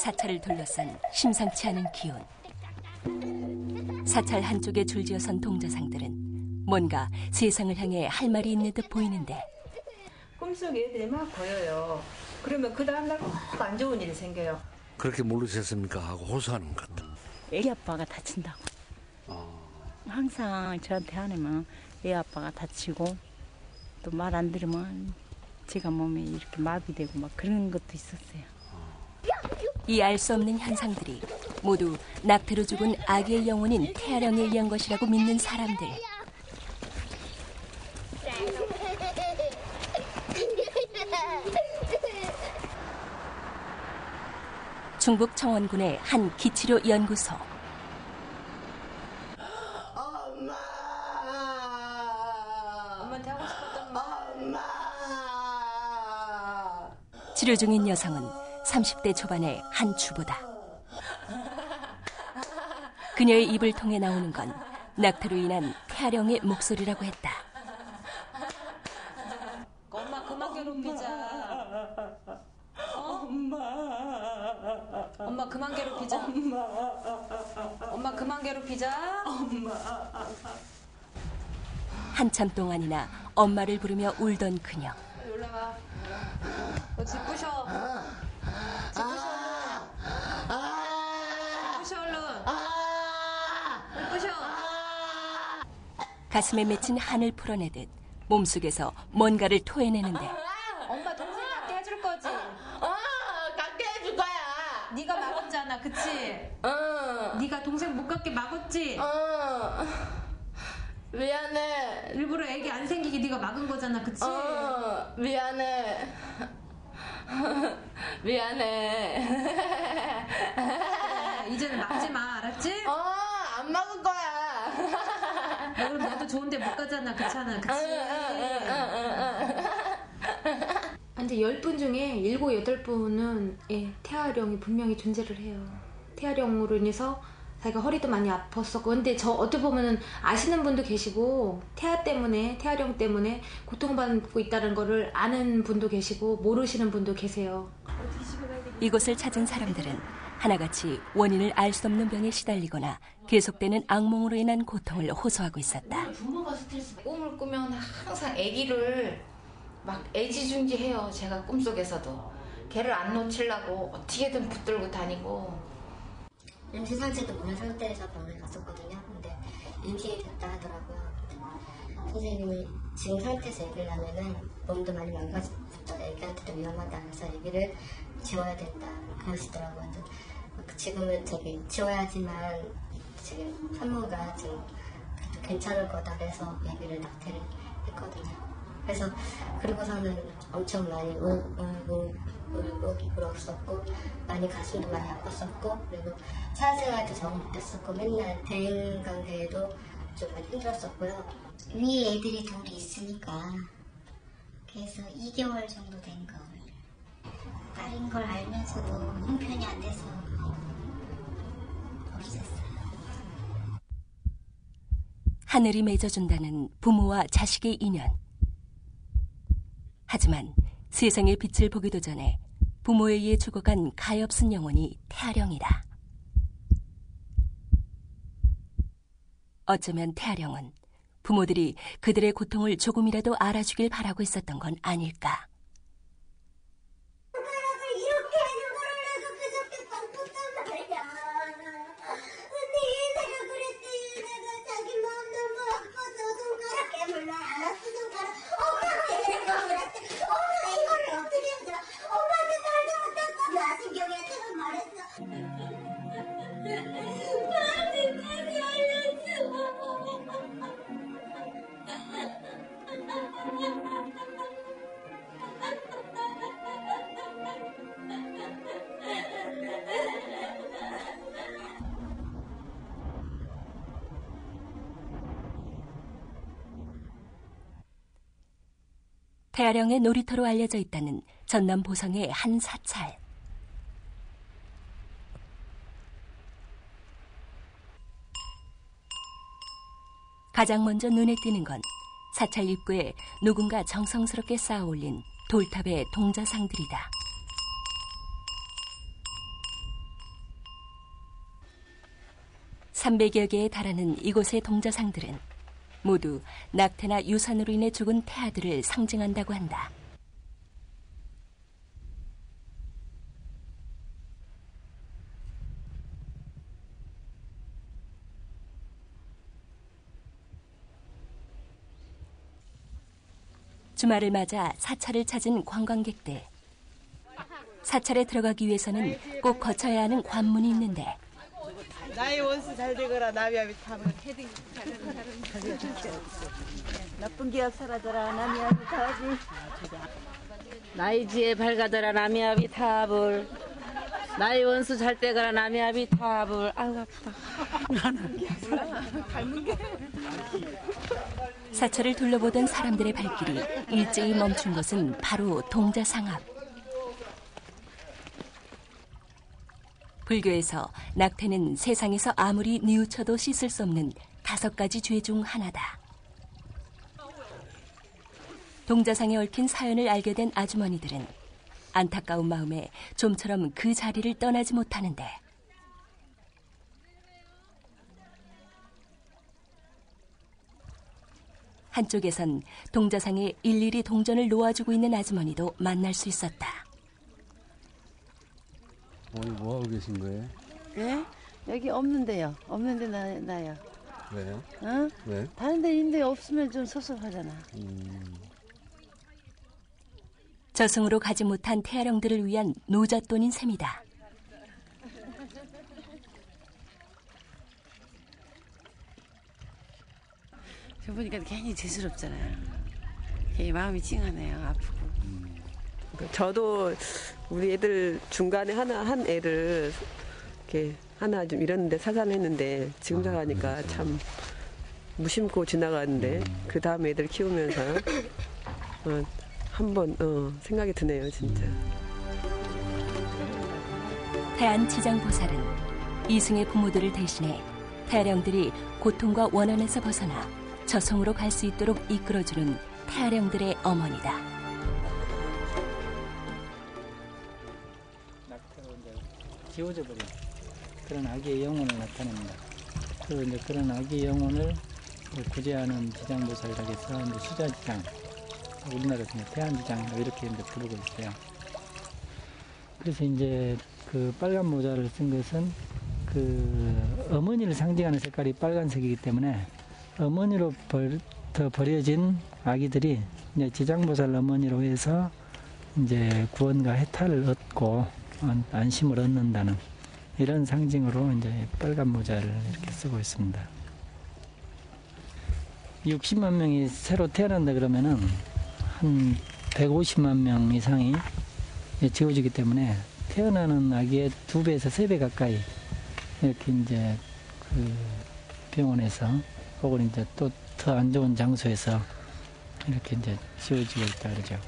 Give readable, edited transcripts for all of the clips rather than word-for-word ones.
사찰을 둘러싼 심상치 않은 기운. 사찰 한쪽에 줄지어선 동자상들은 뭔가 세상을 향해 할 말이 있는 듯 보이는데 꿈속에 애들이 막 보여요. 그러면 그 다음날 꼭 안 좋은 일이 생겨요. 그렇게 모르셨습니까? 하고 호소하는 것 같아. 애 아빠가 다친다고. 항상 저한테 하면 애 아빠가 다치고 또 말 안 들으면 제가 몸에 이렇게 마비되고 막 그런 것도 있었어요. 이 알 수 없는 현상들이 모두 낙태로 죽은 아기의 영혼인 태아령에 의한 것이라고 믿는 사람들. 충북 청원군의 한 기치료 연구소. 엄마한테 하고 싶었던 말. 치료 중인 여성은 30대 초반의 한 주부다. 그녀의 입을 통해 나오는 건 낙태로 인한 태아령의 목소리라고 했다. 엄마 그만 괴롭히자. 엄마 그만 괴롭히자. 엄마 그만 괴롭히자. 한참 동안이나 엄마를 부르며 울던 그녀. 올라가. 집 부셔. 집 부셔 얼른. 부셔. 가슴에 맺힌 한을 풀어내듯 몸속에서 뭔가를 토해내는데 엄마 동생 갖게 해줄 거지? 갖게 해줄 거야. 네가 막았잖아, 그치? 네가 동생 못 갖게 막았지? 미안해. 일부러 애기 안 생기게 네가 막은 거잖아, 그치? 미안해. 미안해. 이제는 막지 마, 알았지? 안 막을 거야. 그럼 너도 좋은데 못 가잖아, 그렇잖아, 그치? 근데 10분 중에 7, 8분은 태아령이 분명히 존재를 해요. 태아령으로 인해서 자기가 허리도 많이 아팠었고, 근데 저 어떻게 보면은 아시는 분도 계시고 태아령 때문에 고통받고 있다는 거를 아는 분도 계시고 모르시는 분도 계세요. 이곳을 찾은 사람들은 하나같이 원인을 알 수 없는 병에 시달리거나 계속되는 악몽으로 인한 고통을 호소하고 있었다. 부모가 스트레스 꿈을 꾸면 항상 아기를 막 애지중지해요. 제가 꿈속에서도 걔를 안 놓치려고 어떻게든 붙들고 다니고. 임신 상태도 보는 상태에서 병원에 갔었거든요. 근데 임신이 됐다 하더라고요. 선생님이 지금 상태에서 얘기를 하면은 몸도 많이 망가졌다, 애기한테도 위험하다, 그래서 애기를 지워야 된다 그러시더라고요. 지금은 지워야지만 지금 산모가 지금 괜찮을 거다 그래서 애기를 낙태를 했거든요. 그래서 그리고서는 엄청 많이 울고 울었었고 많이 가슴도 많이 아팠었고 그리고 사회생활도 잘 못했었고 맨날 대인관계에도 좀 많이 힘들었었고요. 위에 애들이 둘이 있으니까 그래서 2개월 정도 된 거 딸인 걸 알면서도 형편이 안 돼서 없었어요. 하늘이 맺어준다는 부모와 자식의 인연. 하지만 세상의 빛을 보기도 전에 부모에 의해 죽어간 가엾은 영혼이 태아령이다. 어쩌면 태아령은 부모들이 그들의 고통을 조금이라도 알아주길 바라고 있었던 건 아닐까. 태아령의 놀이터로 알려져 있다는 전남 보성의 한 사찰. 가장 먼저 눈에 띄는 건 사찰 입구에 누군가 정성스럽게 쌓아 올린 돌탑의 동자상들이다. 300여 개에 달하는 이곳의 동자상들은 모두 낙태나 유산으로 인해 죽은 태아들을 상징한다고 한다. 주말을 맞아 사찰을 찾은 관광객들. 사찰에 들어가기 위해서는 꼭 거쳐야 하는 관문이 있는데 나의 원수 잘 되거라 나비아비 탑을 나쁜 기억 사라져라 나비아비 탑을 나의 지혜 밝아져라 나비아비 탑을 나의 원수 잘 되거라 나비아비 탑을 아우 아프다 사찰을 둘러보던 사람들의 발길이 일제히 멈춘 곳은 바로 동자상 앞. 불교에서 낙태는 세상에서 아무리 뉘우쳐도 씻을 수 없는 5가지 죄 중 하나다. 동자상에 얽힌 사연을 알게 된 아주머니들은 안타까운 마음에 좀처럼 그 자리를 떠나지 못하는데 한쪽에선 동자상에 일일이 동전을 놓아주고 있는 아주머니도 만날 수 있었다. 오늘 뭐 하고 계신 거예요? 예? 여기 없는데요 없는데 나요 왜요? 어? 왜? 다른 데 있는데 없으면 좀 섭섭하잖아 저승으로 가지 못한 태아령들을 위한 노잣돈인 셈이다. 저 보니까 괜히 죄스럽잖아요 괜히 마음이 찡하네요 아프고 저도 우리 애들 중간에 한 애를 이렇게 하나 좀 잃었는데 사산했는데 지금 생각하니까 참 무심코 지나갔는데 그 다음 애들 키우면서 한번 생각이 드네요 진짜. 태안지장보살은 이승의 부모들을 대신해 태아령들이 고통과 원한에서 벗어나 저승으로 갈 수 있도록 이끌어주는 태아령들의 어머니다. 낙태로 이제 지워져 버린 그런 아기의 영혼을 나타냅니다. 그리고 이제 그런 아기의 영혼을 구제하는 지장보살에게서 이제 수자지장, 우리나라에서 태안지장 이렇게 이제 부르고 있어요. 그래서 이제 그 빨간 모자를 쓴 것은 그 어머니를 상징하는 색깔이 빨간색이기 때문에 어머니로부터 버려진 아기들이 이제 지장보살 어머니로 해서 이제 구원과 해탈을 얻고 안심을 얻는다는 이런 상징으로 이제 빨간 모자를 이렇게 쓰고 있습니다. 60만 명이 새로 태어난다 그러면은 한 150만 명 이상이 지워지기 때문에 태어나는 아기의 2배에서 3배 가까이 이렇게 이제 그 병원에서 혹은 이제 또 더 안 좋은 장소에서 이렇게 이제 지워지고 있다 그러죠.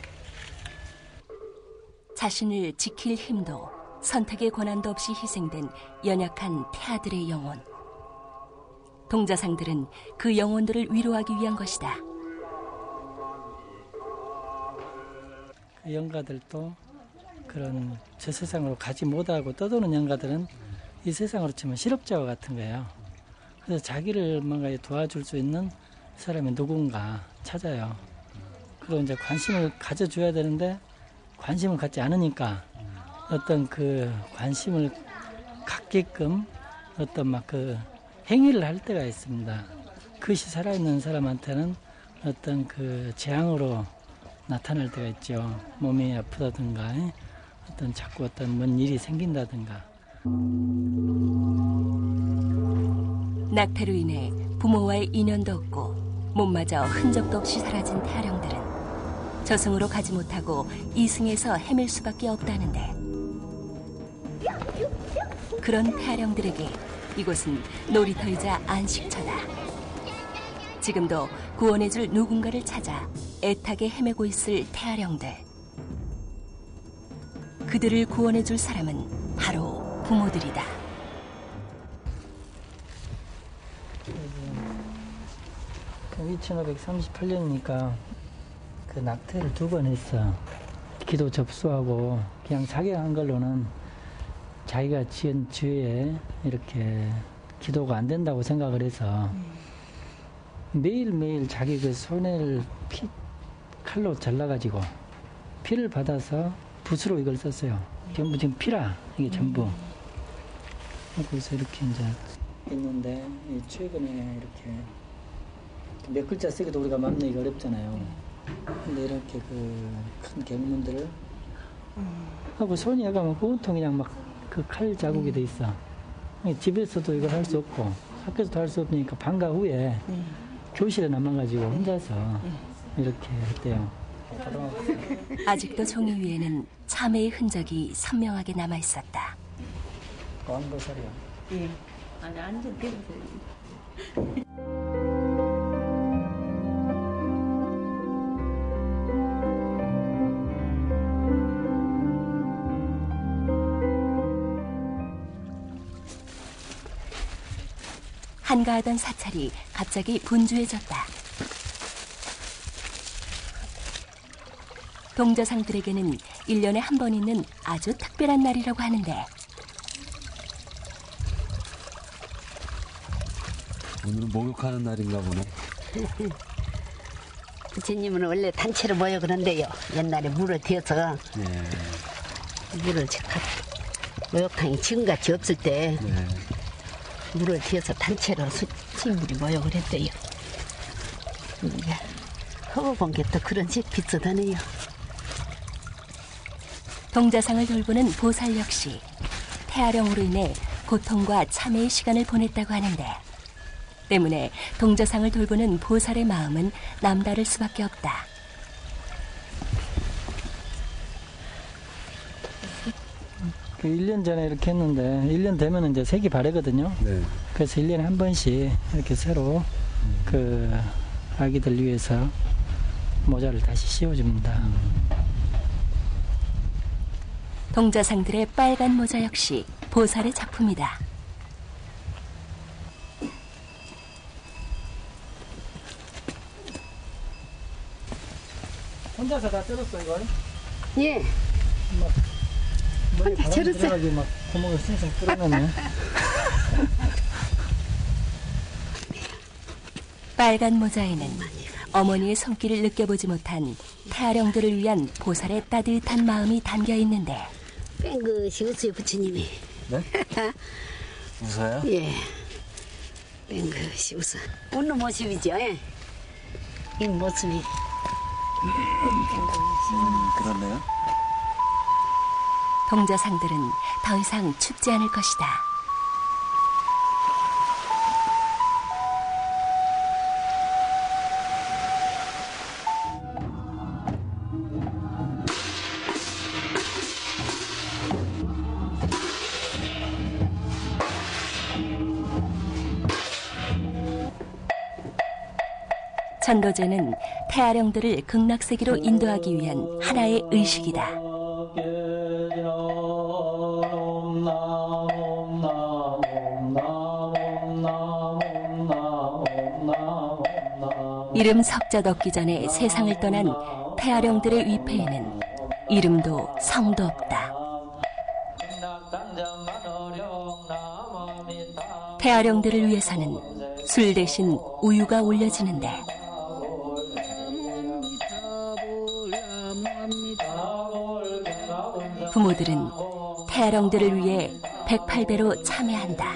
자신을 지킬 힘도 선택의 권한도 없이 희생된 연약한 태아들의 영혼. 동자상들은 그 영혼들을 위로하기 위한 것이다. 그 영가들도 그런 저 세상으로 가지 못하고 떠도는 영가들은 이 세상으로 치면 실업자와 같은 거예요. 그래서 자기를 뭔가 도와줄 수 있는 사람이 누군가 찾아요. 그리고 이제 관심을 가져줘야 되는데 관심을 갖지 않으니까 어떤 그 관심을 갖게끔 어떤 막 그 행위를 할 때가 있습니다. 그것이 살아있는 사람한테는 어떤 그 재앙으로 나타날 때가 있죠. 몸이 아프다든가 어떤 자꾸 어떤 뭔 일이 생긴다든가. 낙태로 인해 부모와의 인연도 없고 몸마저 흔적도 없이 사라진 태아령들은 저승으로 가지 못하고 이승에서 헤맬 수밖에 없다는데 그런 태아령들에게 이곳은 놀이터이자 안식처다. 지금도 구원해줄 누군가를 찾아 애타게 헤매고 있을 태아령들. 그들을 구원해줄 사람은 바로 부모들이다. 2538년이니까 그 낙태를 2번 했어. 기도 접수하고 그냥 자기가 한 걸로는 자기가 지은 죄에 이렇게 기도가 안 된다고 생각을 해서 매일매일 자기 그 손을 칼로 잘라가지고 피를 받아서 붓으로 이걸 썼어요. 전부 지금 피라, 이게 전부. 그래서 이렇게 이제 있는데, 최근에 이렇게 몇 글자 쓰기도 우리가 만나기가 어렵잖아요. 근데 이렇게 그 큰 경문들을 하고 손이 약간 온통 그냥 막 그 칼 자국이 돼 있어. 집에서도 이걸 할 수 없고 학교에서도 할 수 없으니까 방과 후에 교실에 남아가지고 혼자서 이렇게 했대요. 아직도 종이 위에는 참회의 흔적이 선명하게 남아 있었다. 왕보살이요. 예. 아니 완전 대보살. 한가하던 사찰이 갑자기 분주해졌다. 동자상들에게는 1년에 한 번 있는 아주 특별한 날이라고 하는데 오늘은 목욕하는 날인가 보네. 부처님은 원래 단체로 모여 그런데요. 옛날에 물을 대어서 네. 물을 목욕탕이 지금같이 없을 때 네. 물을 대어서 단체로 스님들이 모여 그랬대요. 허거본 게 또 그런 집 비슷하네요. 동자상을 돌보는 보살 역시 폐활량으로 인해 고통과 참회의 시간을 보냈다고 하는데 때문에 동자상을 돌보는 보살의 마음은 남다를 수밖에 없다. 그 1년 전에 이렇게 했는데 1년 되면 이제 색이 바래거든요. 네. 그래서 1년에 한 번씩 이렇게 새로 그 아기들 위해서 모자를 다시 씌워줍니다. 동자상들의 빨간 모자 역시 보살의 작품이다. 혼자서 다 뜯었어 이걸? 예. 머리 바람 들어가지고 막 구멍을 쌩쌩 뚫어놨네. 빨간 모자에는 어머니의 손길을 느껴보지 못한 태아령들을 위한 보살의 따뜻한 마음이 담겨 있는데 뺀 것이 웃어요 부처님이. 네? 웃어요? 예. 뺀 것이 웃어. 웃는 모습이죠. 예. 이 모습이. 그렇네요. 동자상들은 더 이상 춥지 않을 것이다. 천도제는 태아령들을 극락세계로 인도하기 위한 하나의 의식이다. 이름 석자 얻기 전에 세상을 떠난 태아령들의 위패에는 이름도 성도 없다. 태아령들을 위해서는 술 대신 우유가 올려지는데 부모들은 태아령들을 위해 108배로 참회한다.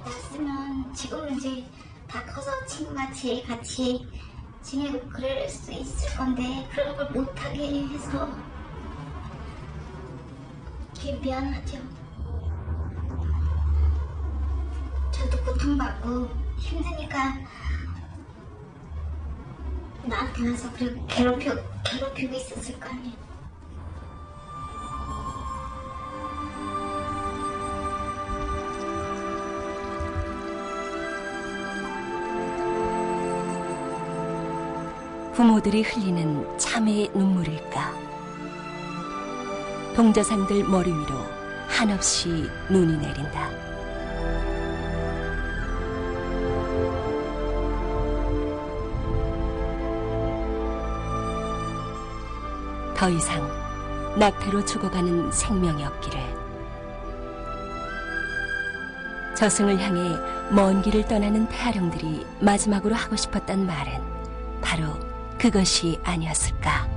났으면 지금은 이제 다 커서 친구같이 같이 지내고 그럴 수 있을 건데 그런 걸 못하게 해서 되게 미안하죠. 저도 고통받고 힘드니까 나한테 와서 그렇게 괴롭히고 있었을 거 아니에요. 부모들이 흘리는 참회의 눈물일까? 동자상들 머리 위로 한없이 눈이 내린다. 더 이상 낙태로 죽어가는 생명이 없기를. 저승을 향해 먼 길을 떠나는 태아령들이 마지막으로 하고 싶었던 말은 바로 그것이 아니었을까.